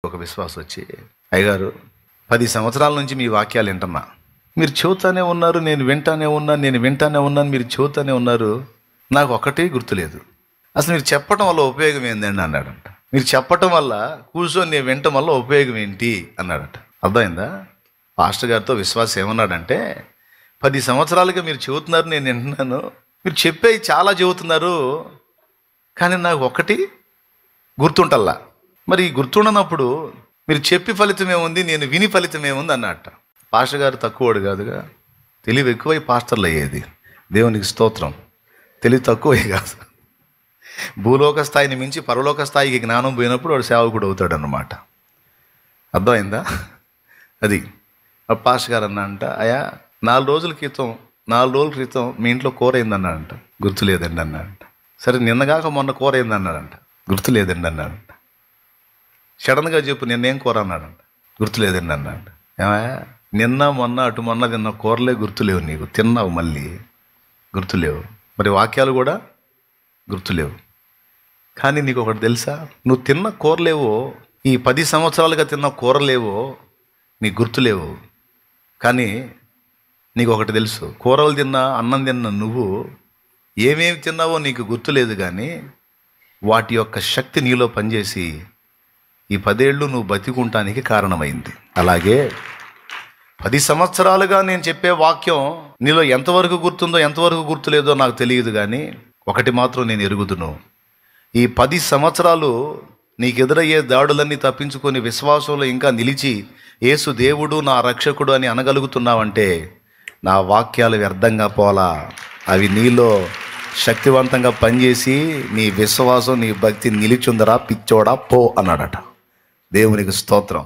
ఒక విశ్వాసం వచ్చి, అయ్యగారు 10 సంవత్సరాల నుంచి మీ వాక్యాలు వింటున్నా, మీరు చెబుతానే ఉన్నారు, నేను వింటానే ఉన్నాను, మీరు చెబుతానే ఉన్నారు, నాకు ఒక్కటే గుర్తులేదు. అసలు మీరు చెప్పడం వల్ల ఉపయోగం ఏందండి అన్నాడంట. మీరు చెప్పటం వల్ల కూర్చొని నేను వినటం వల్ల ఉపయోగం ఏంటి అన్నాడట. అర్థమైందా? పాస్టర్ గారితో విశ్వాసం ఏమన్నాడంటే, 10 సంవత్సరాలుగా మీరు చెబుతున్నారు, నేను వింటున్నాను, మీరు చెప్పేవి చాలా చెబుతున్నారు, కానీ నాకు ఒక్కటి గుర్తుంటల్లా. మరి గుర్తుండనప్పుడు మీరు చెప్పి ఫలితం ఏముంది, నేను విని ఫలితం ఏముంది అన్నట్ట. పాస్టర్ గారు తక్కువడు కాదుగా, తెలివి ఎక్కువై పాస్టర్లు అయ్యేది. దేవునికి స్తోత్రం. తెలివి తక్కువే కాదు, భూలోక స్థాయిని మించి పరలోక స్థాయికి జ్ఞానం పోయినప్పుడు వాడు సేవకుడు అవుతాడు అన్నమాట. అర్థమైందా? అది పాస్టర్ గారు అన్నంట, అయ్యా 4 రోజుల క్రితం మీ ఇంట్లో కూర అయిందన్నాడంట. గుర్తులేదండి అన్నాడంట. సరే నిన్నగాక మొన్న కూర అయిందన్నాడంట. గుర్తులేదండి అన్నాడంట. సడన్గా చెప్పు నిన్నేం కూర అన్నాడంట. గుర్తులేదండి అన్నాడంట. ఏమయ్యా నిన్న మొన్న అటు మొన్న తిన్న కూరలే గుర్తులేవు, నీకు తిన్నావు మళ్ళీ గుర్తులేవు, మరి వాక్యాలు కూడా గుర్తులేవు. కానీ నీకు ఒకటి తెలుసా, నువ్వు తిన్న కూరలేవో, ఈ 10 సంవత్సరాలుగా తిన్న కూరలేవో నీకు గుర్తులేవు. కానీ నీకు ఒకటి తెలుసు, కూరలు తిన్నా అన్నం తిన్నా నువ్వు ఏమేమి తిన్నావో నీకు గుర్తులేదు, కానీ వాటి యొక్క శక్తి నీలో పనిచేసి ఈ 10 ఏళ్ళు నువ్వు బతికుంటానికి కారణమైంది. అలాగే 10 సంవత్సరాలుగా నేను చెప్పే వాక్యం నీలో ఎంతవరకు గుర్తుందో ఎంతవరకు గుర్తులేదో నాకు తెలియదు, కానీ ఒకటి మాత్రం నేను ఎరుగుదును, ఈ 10 సంవత్సరాలు నీకు ఎదురయ్యే దాడులన్నీ తప్పించుకొని విశ్వాసంలో ఇంకా నిలిచి యేసు దేవుడు నా రక్షకుడు అని అనగలుగుతున్నావంటే నా వాక్యాలు వ్యర్థంగా పోలా, అవి నీలో శక్తివంతంగా పనిచేసి నీ విశ్వాసం నీ భక్తి నిలిచుందరా పిచ్చోడా పో అన్నాడట. దేవునికి స్తోత్రం.